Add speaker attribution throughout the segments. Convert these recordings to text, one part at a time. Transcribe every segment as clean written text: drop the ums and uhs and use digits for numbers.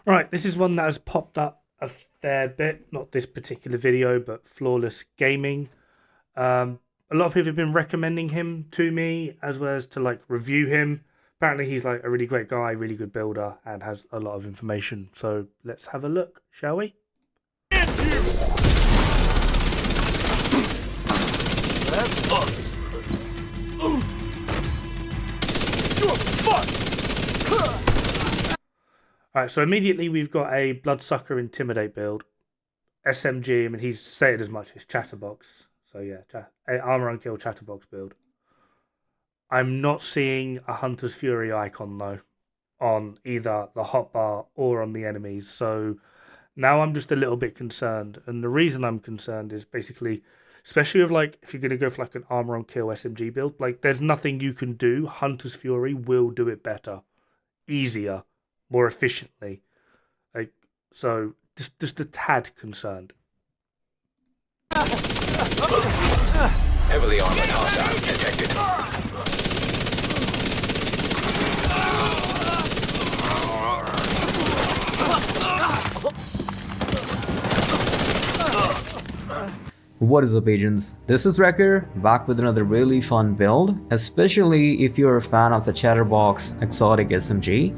Speaker 1: Right, this is one that has popped up a fair bit. Not this particular video, but Flawless Gaming. A lot of people have been recommending him to me as well as to like review him. Apparently, he's like a really great guy, really good builder, and has a lot of information. So let's have a look, shall we? Alright, so immediately we've got a Bloodsucker Intimidate build. SMG, I mean, he's stated as much as Chatterbox. So yeah, Armor on Kill Chatterbox build. I'm not seeing a Hunter's Fury icon though on either the hotbar or on the enemies. So now I'm just a little bit concerned. And the reason I'm concerned is basically, especially with like, if you're going to go for like an Armor on Kill SMG build, like there's nothing you can do. Hunter's Fury will do it better, easier, more efficiently. Like, so just a tad concerned.
Speaker 2: Heavily armored hostile detected.
Speaker 3: What is up, agents? This is Wrecker, back with another really fun build, especially if you're a fan of the Chatterbox exotic SMG.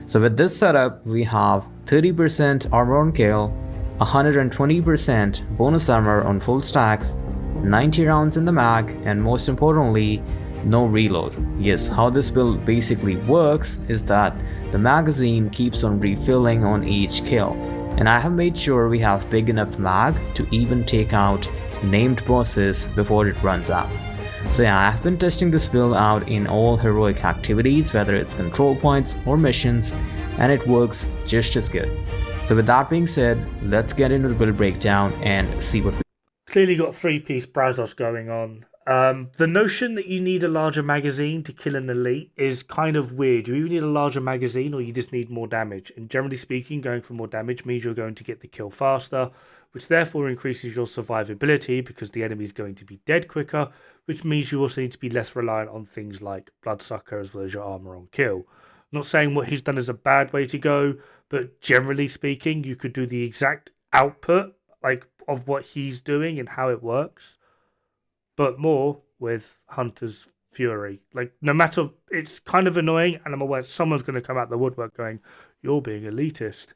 Speaker 3: So with this setup, we have 30% armor on kill, 120% bonus armor on full stacks, 90 rounds in the mag, and most importantly, no reload. Yes, how this build basically works is that the magazine keeps on refilling on each kill, and I have made sure we have big enough mag to even take out named bosses before it runs out. So yeah, I have been testing this build out in all heroic activities, whether it's control points or missions, and it works just as good. So with that being said, let's get into the build breakdown and see what we
Speaker 1: Clearly got 3-piece Brazos going on. The notion that you need a larger magazine to kill an elite is kind of weird. You either need a larger magazine or you just need more damage. And generally speaking, going for more damage means you're going to get the kill faster, which therefore increases your survivability because the enemy is going to be dead quicker, which means you also need to be less reliant on things like Bloodsucker as well as your armor on kill. Not saying what he's done is a bad way to go, but generally speaking, you could do the exact output like of what he's doing and how it works, but more with Hunter's Fury. Like, no matter, it's kind of annoying, and I'm aware someone's going to come out the woodwork going, "You're being elitist."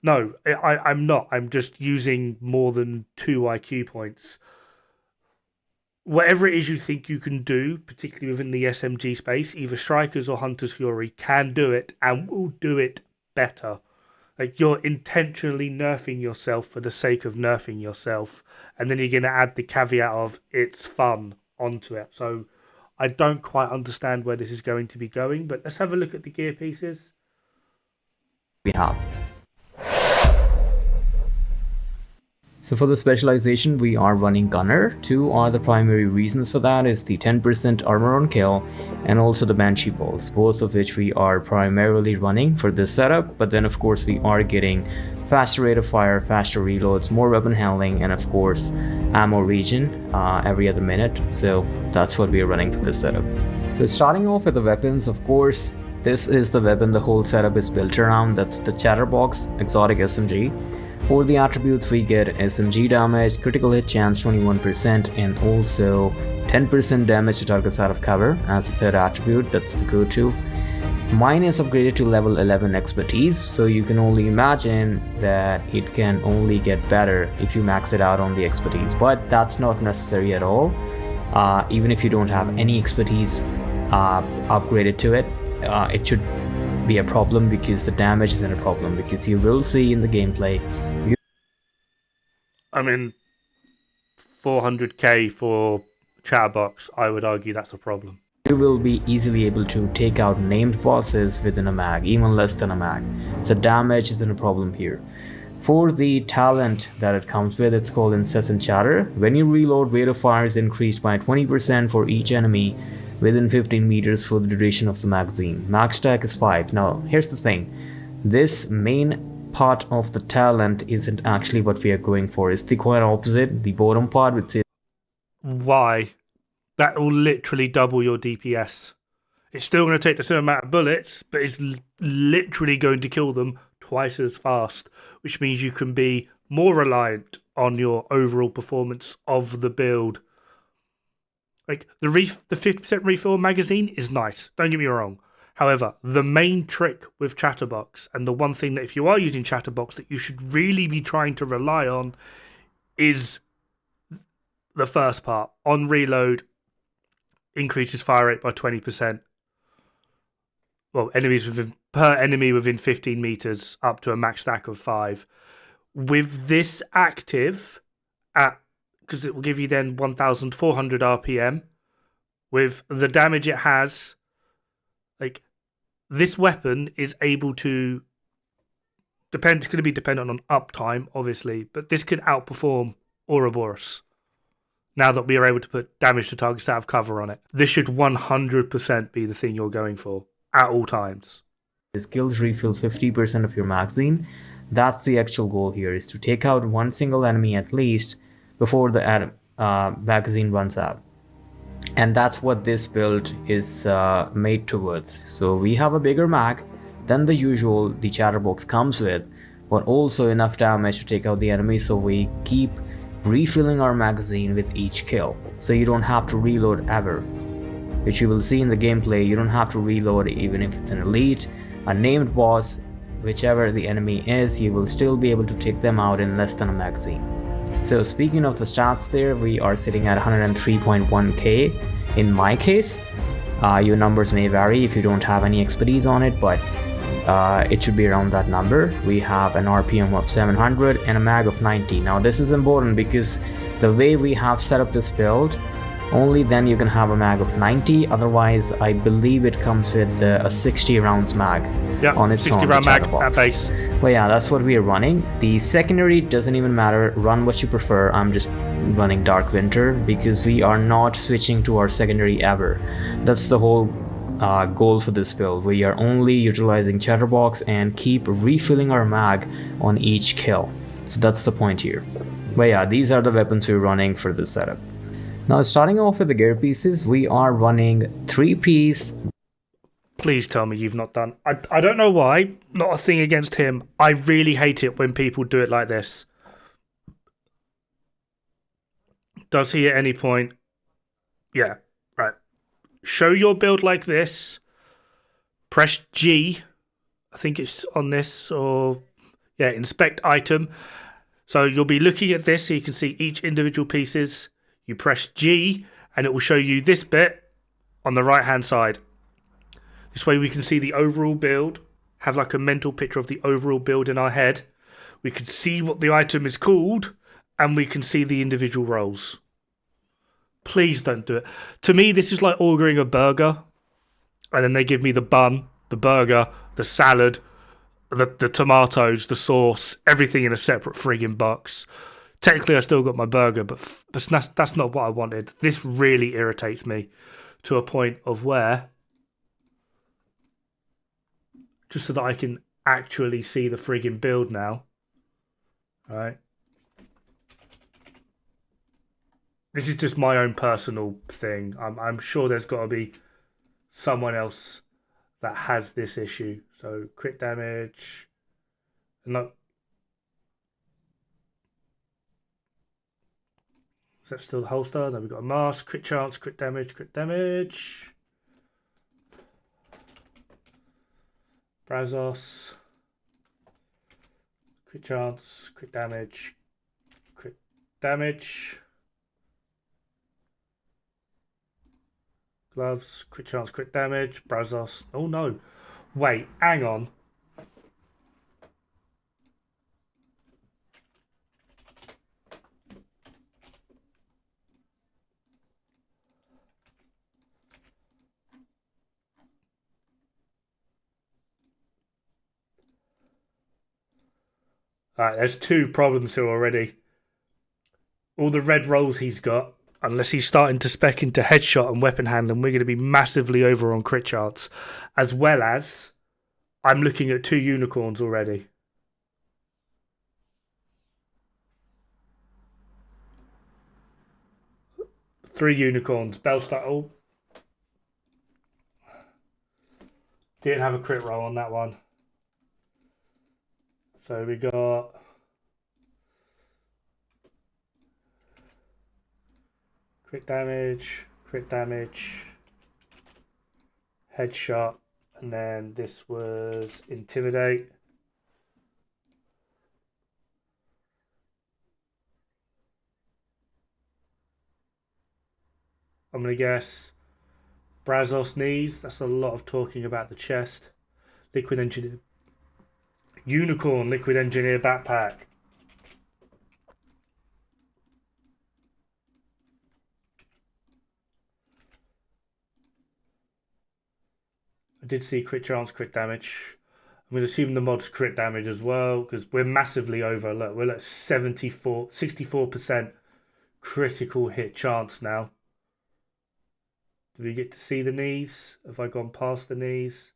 Speaker 1: No, I'm not. I'm just using more than 2 IQ points. Whatever it is you think you can do, particularly within the SMG space, either Strikers or Hunter's Fury can do it and will do it better. Like, you're intentionally nerfing yourself for the sake of nerfing yourself, and then you're going to add the caveat of it's fun onto it. So I don't quite understand where this is going to be going, but let's have a look at the gear pieces.
Speaker 3: have. So for the specialization, we are running Gunner. Two are the primary reasons for that is the 10% armor on kill and also the Banshee bolts, both of which we are primarily running for this setup. But then of course we are getting faster rate of fire, faster reloads, more weapon handling, and of course ammo regen every other minute. So that's what we are running for this setup. So starting off with the weapons, of course, this is the weapon the whole setup is built around. That's the Chatterbox exotic SMG. For the attributes, we get SMG damage, critical hit chance 21%, and also 10% damage to targets out of cover as the third attribute. That's the go-to. Mine is upgraded to level 11 expertise, so you can only imagine that it can only get better if you max it out on the expertise, but that's not necessary at all. Even if you don't have any expertise upgraded to it, it should be a problem because the damage isn't a problem, because you will see in the gameplay.
Speaker 1: I mean, 400k for Chatterbox, I would argue that's a problem.
Speaker 3: You will be easily able to take out named bosses within a mag, even less than a mag. So damage isn't a problem here. For the talent that it comes with, it's called Incessant Chatter. When you reload, rate of fire is increased by 20% for each enemy within 15 meters for the duration of the magazine. Max stack is 5. Now, here's the thing. This main part of the talent isn't actually what we are going for. It's the quite opposite. The bottom part, which is...
Speaker 1: Why? That will literally double your DPS. It's still going to take the same amount of bullets, but it's literally going to kill them twice as fast, which means you can be more reliant on your overall performance of the build. Like the 50% refill magazine is nice, don't get me wrong. However, the main trick with Chatterbox, and the one thing that if you are using Chatterbox that you should really be trying to rely on, is the first part. On reload, increases fire rate by 20%. Well, per enemy within 15 meters, up to a max stack of 5. With this active, because it will give you then 1,400 RPM, with the damage it has, like, this weapon is able to it's going to be dependent on uptime, obviously, but this could outperform Ouroboros now that we are able to put damage to targets out of cover on it. This should 100% be the thing you're going for at all times.
Speaker 3: Skills refill 50% of your magazine. That's the actual goal here, is to take out one single enemy at least before the magazine runs out. And that's what this build is made towards. So we have a bigger mag than the usual the Chatterbox comes with, but also enough damage to take out the enemy, so we keep refilling our magazine with each kill, so you don't have to reload ever, which you will see in the gameplay. You don't have to reload even if it's an elite, a named boss, whichever the enemy is, you will still be able to take them out in less than a magazine. So speaking of the stats there, we are sitting at 103.1k in my case. Your numbers may vary if you don't have any expertise on it, but it should be around that number. We have an RPM of 700 and a mag of 90. Now this is important because the way we have set up this build, only then you can have a mag of 90. Otherwise, I believe it comes with a 60 rounds mag on its
Speaker 1: 60
Speaker 3: own.
Speaker 1: round mag at base.
Speaker 3: Well, yeah, that's what we are running. The secondary doesn't even matter. Run what you prefer. I'm just running Dark Winter because we are not switching to our secondary ever. That's the whole goal for this build. We are only utilizing Chatterbox and keep refilling our mag on each kill. So that's the point here. But yeah, these are the weapons we're running for this setup. Now, starting off with the gear pieces, we are running 3-piece.
Speaker 1: Please tell me you've not done... I don't know why. Not a thing against him. I really hate it when people do it like this. Does he at any point... Yeah, right. Show your build like this. Press G. I think it's on this, or... Yeah, inspect item. So you'll be looking at this so you can see each individual pieces. You press G and it will show you this bit on the right hand side. This way we can see the overall build, have like a mental picture of the overall build in our head. We can see what the item is called and we can see the individual roles. Please don't do it. To me, this is like ordering a burger and then they give me the bun, the burger, the salad, the tomatoes, the sauce, everything in a separate friggin' box. Technically, I still got my burger, but that's not what I wanted. This really irritates me to a point of where, just so that I can actually see the friggin' build now. All right. This is just my own personal thing. I'm sure there's got to be someone else that has this issue. So crit damage. No. Is that still the holster? Then we've got a mask, crit chance, crit damage, crit damage. Brazos. Crit chance, crit damage, crit damage. Gloves, crit chance, crit damage, Brazos. Oh no. Wait, hang on. Alright, there's two problems here already. All the red rolls he's got, unless he's starting to spec into headshot and weapon handling, we're going to be massively over on crit charts. As well as, I'm looking at 2 unicorns already. Three unicorns. Bellstar. Oh. Didn't have a crit roll on that one. So we got crit damage, headshot, and then this was intimidate. I'm gonna guess Brazos knees. That's a lot of talking about the chest. Liquid engineer, unicorn, liquid engineer backpack. I did see crit chance, crit damage. I'm going to assume the mod's crit damage as well because we're massively over. Look, we're at 64% critical hit chance now. Do we get to see the knees? Have I gone past the knees?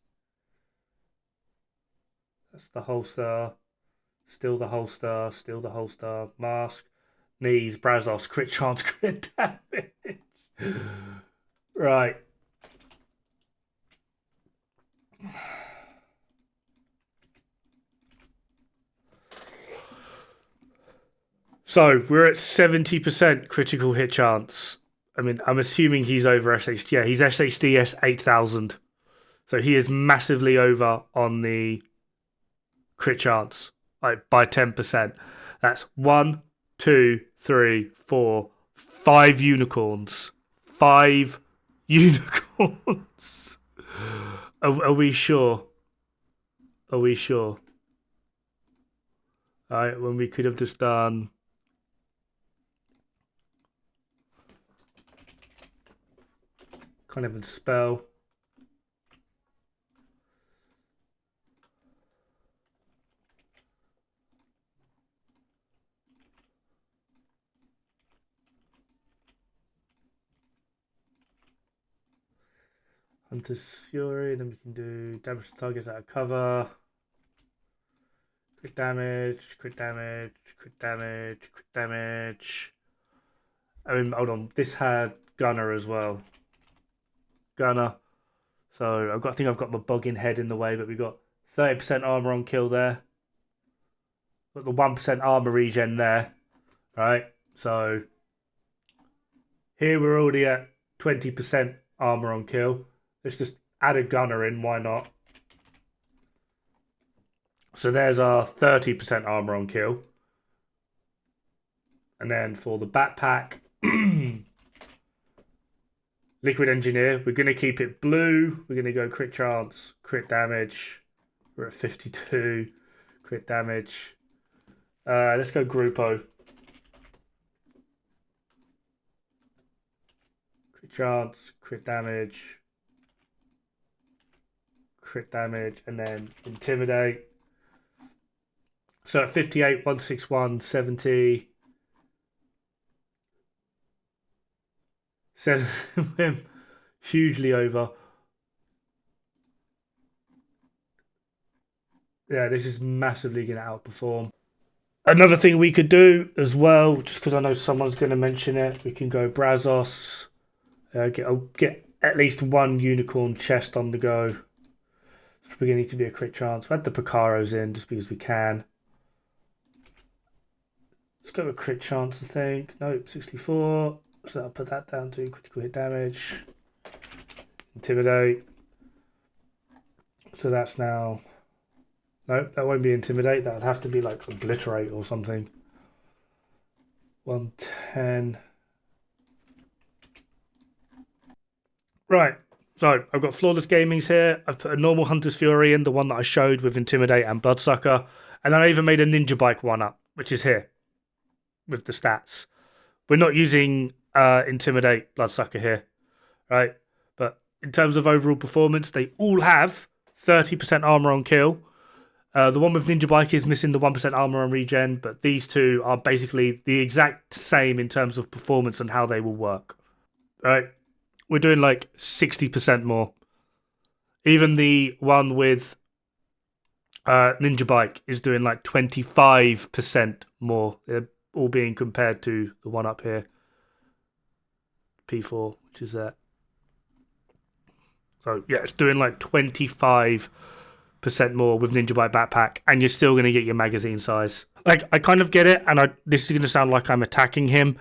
Speaker 1: That's the holster. Still the holster. Still the holster. Mask. Knees. Brazos. Crit chance. Crit damage. Right. So we're at 70% critical hit chance. I mean, I'm assuming he's over SHD. Yeah, he's SHDS 8000. So he is massively over on the crit chance, like by 10%. That's 1, 2, 3, 4, 5 unicorns. 5 unicorns. Are we sure? Are we sure? All right, when we could have just done. Can't even spell. Hunter's Fury, then we can do damage to targets out of cover. Crit damage, crit damage, crit damage, crit damage. I mean, hold on. This had Gunner as well. Gunner. So I think I've got my boggin head in the way, but we got 30% armor on kill there. Got the 1% armor regen there, right? So here we're already at 20% armor on kill. Let's just add a Gunner in. Why not? So there's our 30% armor on kill. And then for the backpack, Liquid Engineer, we're going to keep it blue. We're going to go crit chance, crit damage. We're at 52. Crit damage. Let's go Grupo. Crit chance, crit damage. Crit damage, and then Intimidate. So at 58, 161, 70. 7 hugely over. Yeah, this is massively going to outperform. Another thing we could do as well, just because I know someone's going to mention it, we can go Brazos. Get at least one unicorn chest on the go. It's probably going to need to be a crit chance. We'll add the Picaros in just because we can. Let's go with crit chance, I think. Nope, 64. So I'll put that down to critical hit damage. Intimidate. So that's now. Nope, that won't be Intimidate. That would have to be like Obliterate or something. 110. Right. So I've got Flawless Gamings here. I've put a normal Hunter's Fury in, the one that I showed with Intimidate and Bloodsucker. And then I even made a Ninja Bike one up, which is here with the stats. We're not using Intimidate Bloodsucker here, right? But in terms of overall performance, they all have 30% armor on kill. The one with Ninja Bike is missing the 1% armor on regen, but these two are basically the exact same in terms of performance and how they will work, right? We're doing like 60% more. Even the one with Ninja Bike is doing like 25% more. They're all being compared to the one up here. P4, which is that. So yeah, it's doing like 25% more with Ninja Byte backpack, and you're still going to get your magazine size. Like, I kind of get it, and this is going to sound like I'm attacking him.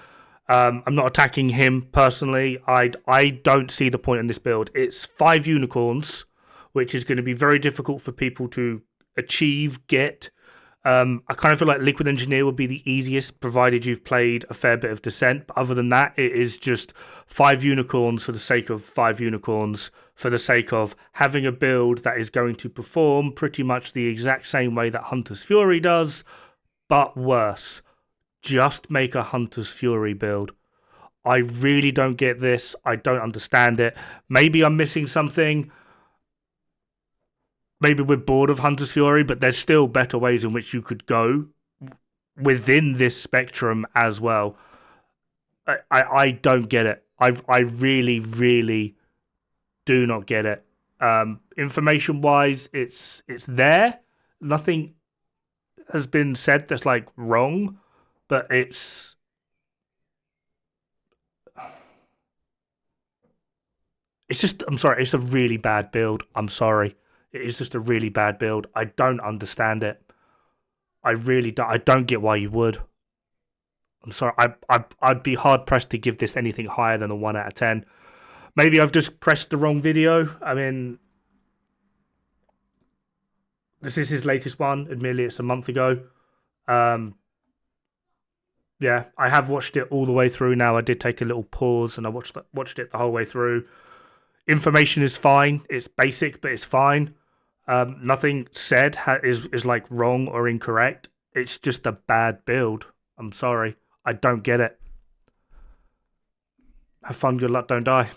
Speaker 1: I'm not attacking him personally. I don't see the point in this build. It's 5 unicorns, which is going to be very difficult for people to get. I kind of feel like Liquid Engineer would be the easiest, provided you've played a fair bit of Descent. But other than that, it is just 5 unicorns for the sake of 5 unicorns, for the sake of having a build that is going to perform pretty much the exact same way that Hunter's Fury does, but worse. Just make a Hunter's Fury build. I really don't get this. I don't understand it. Maybe I'm missing something. Maybe we're bored of Hunter's Fury, but there's still better ways in which you could go within this spectrum as well. I don't get it. I really, really do not get it. Information-wise, it's there. Nothing has been said that's like wrong, but it's just, I'm sorry, it's a really bad build. I'm sorry. It is just a really bad build. I don't understand it. I really don't. I don't get why you would. I'm sorry. I'd be hard pressed to give this anything higher than a 1 out of 10. Maybe I've just pressed the wrong video. I mean, this is his latest one. Admittedly, it's a month ago. Yeah, I have watched it all the way through now. I did take a little pause and I watched it the whole way through. Information is fine. It's basic, but it's fine. Nothing said is like wrong or incorrect. It's just a bad build. I'm sorry. I don't get it. Have fun, good luck, don't die.